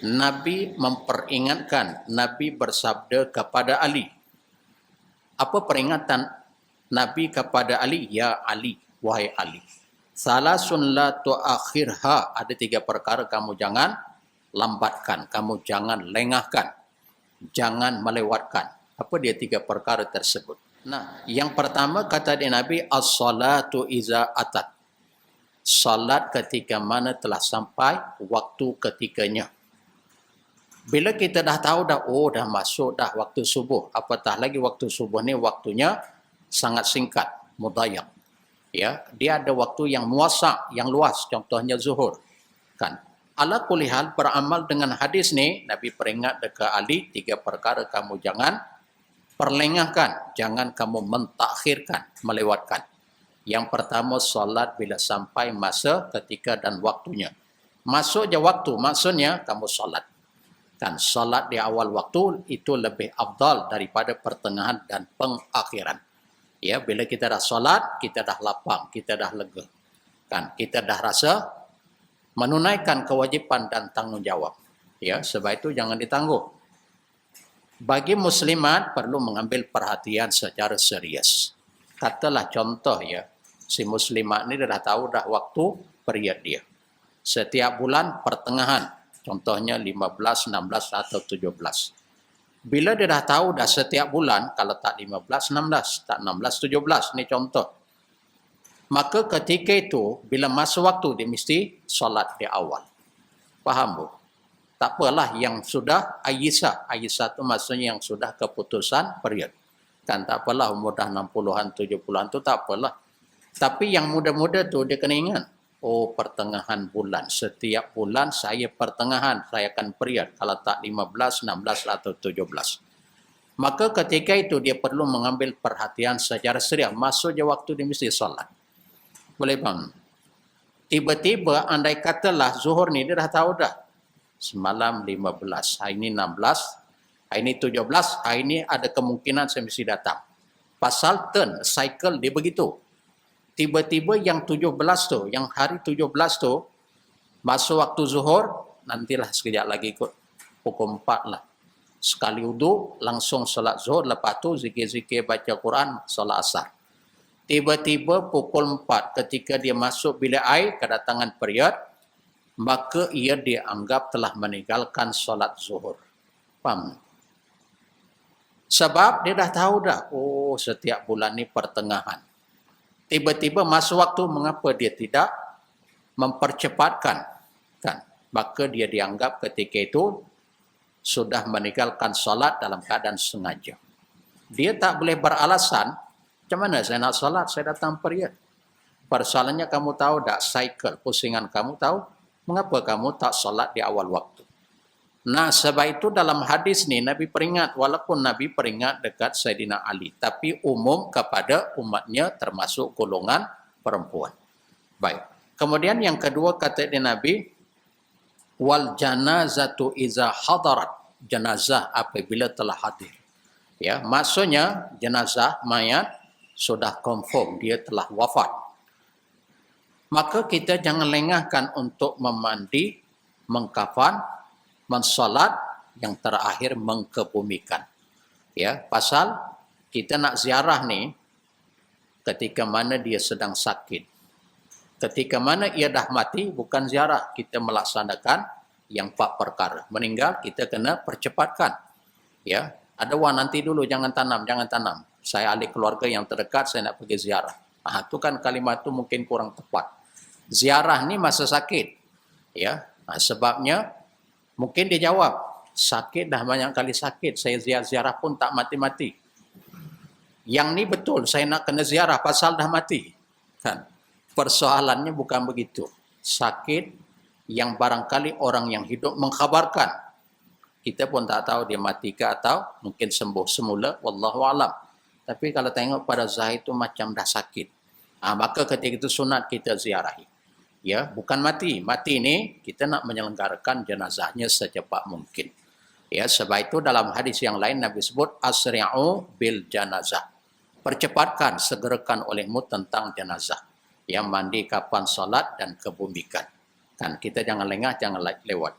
Nabi memperingatkan, Nabi bersabda kepada Ali. Apa peringatan Nabi kepada Ali? Ya Ali, wahai Ali. Salasun la tuakhirha. Ada 3 perkara kamu jangan lambatkan, kamu jangan lengahkan, jangan melewatkan. Apa dia 3 perkara tersebut? Nah, yang pertama kata dia Nabi, as-salatu iza atat. Salat ketika mana telah sampai waktu ketikanya. Bila kita dah tahu dah, oh dah masuk dah waktu subuh, apatah lagi waktu subuh ni waktunya sangat singkat, mudayak. Ya, dia ada waktu yang muasa, yang luas, contohnya zuhur. Kan? Ala kulli hal, beramal dengan hadis ni, Nabi peringat dekat Ali, 3 perkara kamu jangan perlengahkan, jangan kamu mentakhirkan, melewatkan. Yang pertama, solat bila sampai masa, ketika dan waktunya. Masuk je waktu, maksudnya kamu solat. Kan solat di awal waktu itu lebih afdal daripada pertengahan dan pengakhiran. Ya, bila kita dah solat, kita dah lapang, kita dah lega. Kan, kita dah rasa menunaikan kewajipan dan tanggungjawab. Ya, sebab itu jangan ditangguh. Bagi muslimat perlu mengambil perhatian secara serius. Katalah contoh ya, si muslimat ni dah tahu dah waktu period dia. Setiap bulan pertengahan, contohnya 15, 16 atau 17. Bila dia dah tahu dah setiap bulan, kalau tak 15, 16, tak 16, 17, ni contoh. Maka ketika itu, bila masa waktu, dia mesti solat di awal. Faham bu? Tak apalah yang sudah Aisyah. Aisyah itu maksudnya yang sudah keputusan period. Kan tak apalah umur dah 60-an, 70-an tu tak apalah. Tapi yang muda-muda tu dia kena ingat. Oh, pertengahan bulan. Setiap bulan saya pertengahan, saya akan period. Kalau tak 15, 16 atau 17. Maka ketika itu dia perlu mengambil perhatian secara serius. Masuk je waktu dia mesti solat. Boleh bang? Tiba-tiba andai katalah zuhur ni dia dah tahu dah. Semalam 15, hari ini 16, hari ini 17, hari ini ada kemungkinan saya mesti datang. Pasal turn, cycle dia begitu. Tiba-tiba yang 17 tu, yang hari 17 tu, masuk waktu zuhur, nantilah sekejap lagi ikut pukul 4 lah. Sekali wudu, langsung solat zuhur, lepas tu zikir-zikir baca Quran, solat asar. Tiba-tiba pukul 4 ketika dia masuk bilik air, kedatangan period, maka ia dianggap telah meninggalkan solat zuhur. Faham? Sebab dia dah tahu dah, oh setiap bulan ni pertengahan. Tiba-tiba masuk waktu, mengapa dia tidak mempercepatkan? Kan? Maka dia dianggap ketika itu sudah meninggalkan solat dalam keadaan sengaja. Dia tak boleh beralasan, macam mana saya nak solat, saya datang period. Persoalannya kamu tahu tak, cycle, pusingan kamu tahu, mengapa kamu tak solat di awal waktu? Nah, sebab itu dalam hadis ni Nabi peringat, walaupun Nabi peringat dekat Sayyidina Ali, tapi umum kepada umatnya termasuk golongan perempuan. Baik. Kemudian yang kedua kata dia Nabi, wal janazatu iza hadarat. Jenazah apabila telah hadir. Ya, maksudnya jenazah mayat sudah confirm dia telah wafat. Maka kita jangan lengahkan untuk memandi, mengkafan, mensolat, yang terakhir mengkebumikan. Ya, pasal kita nak ziarah ni ketika mana dia sedang sakit. Ketika mana ia dah mati, bukan ziarah, kita melaksanakan yang 4 perkara. Meninggal, kita kena percepatkan. Ya, ada wah nanti dulu, jangan tanam, jangan tanam. Saya ahli keluarga yang terdekat, saya nak pergi ziarah. Itu kan kalimat tu mungkin kurang tepat. Ziarah ni masa sakit. Ya, sebabnya mungkin dia jawab, sakit dah banyak kali sakit, saya ziarah pun tak mati-mati. Yang ni betul, saya nak kena ziarah pasal dah mati. Kan? Persoalannya bukan begitu. Sakit yang barangkali orang yang hidup mengkhabarkan. Kita pun tak tahu dia mati ke atau mungkin sembuh semula, wallahu alam. Tapi kalau tengok pada zahir itu macam dah sakit. Maka ketika itu sunat kita ziarahi. Ya, bukan mati. Mati ini kita nak menyelenggarakan jenazahnya secepat mungkin. Ya, sebab itu dalam hadis yang lain Nabi sebut asri'u bil janazah. Percepatkan, segerakan olehmu tentang jenazah. Yang mandi, kapan salat dan kebumikan. Kan kita jangan lengah, jangan lewat.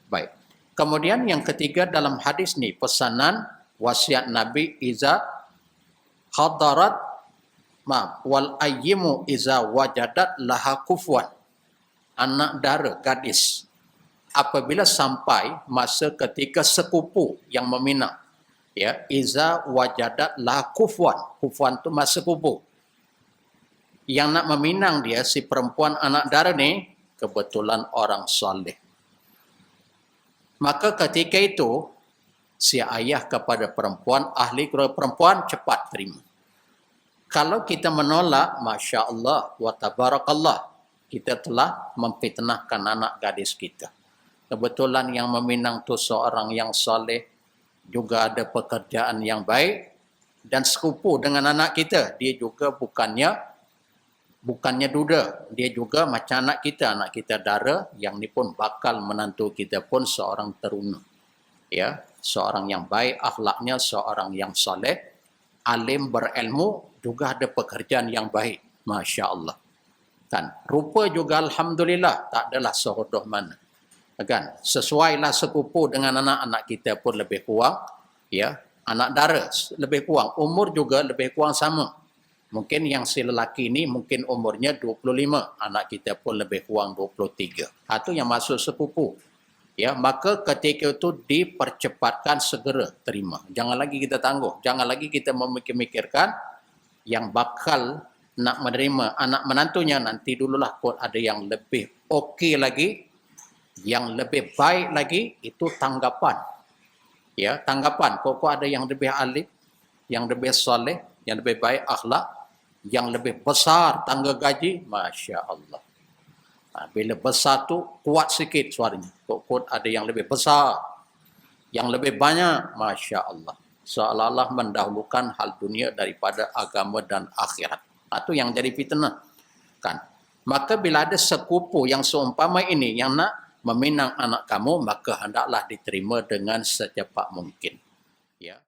Baik. Kemudian yang ketiga dalam hadis ni, pesanan wasiat Nabi iza hadarat wal ayyimu iza wajadat laha kufwan. Anak dara, gadis, apabila sampai masa ketika sepupu yang meminang, ya, iza wajadat laha kufwan. Kufwan tu masa sepupu. Yang nak meminang dia, si perempuan anak dara ni, kebetulan orang soleh. Maka ketika itu, si ayah kepada perempuan, ahli keluarga perempuan, cepat terima. Kalau kita menolak, Masya Allah, wa tabarakallah, kita telah memfitnahkan anak gadis kita. Kebetulan yang meminang tu seorang yang soleh, juga ada pekerjaan yang baik, dan sekupu dengan anak kita. Dia juga bukannya duda, dia juga macam anak kita dara, yang ni pun bakal menantu kita pun seorang teruna. Ya, seorang yang baik akhlaknya, seorang yang soleh, alim berilmu, juga ada pekerjaan yang baik. Masya Allah. Kan, rupa juga alhamdulillah, tak adalah sehodoh mana. Kan, sesuailah sekupu dengan anak-anak kita pun lebih kurang, ya, anak dara lebih kurang, umur juga lebih kurang sama. Mungkin yang si lelaki ni mungkin umurnya 25, anak kita pun lebih kurang 23. Itu yang masuk sepupu. Ya, maka ketika itu dipercepatkan, segera terima. Jangan lagi kita tangguh, jangan lagi kita memikir-mikirkan yang bakal nak menerima anak menantunya, nanti dululah kot ada yang lebih okey lagi, yang lebih baik lagi, itu tanggapan. Ya, tanggapan. Kok ada yang lebih alim, yang lebih soleh, yang lebih baik akhlak, yang lebih besar tangga gaji, Masya Allah. Bila besar tu kuat sikit suaranya. Kok ada yang lebih besar, yang lebih banyak, Masya Allah. Seolah-olah mendahulukan hal dunia daripada agama dan akhirat. Itu yang jadi fitnah. Kan? Maka bila ada sekupu yang seumpama ini yang nak meminang anak kamu, maka hendaklah diterima dengan secepat mungkin. Ya.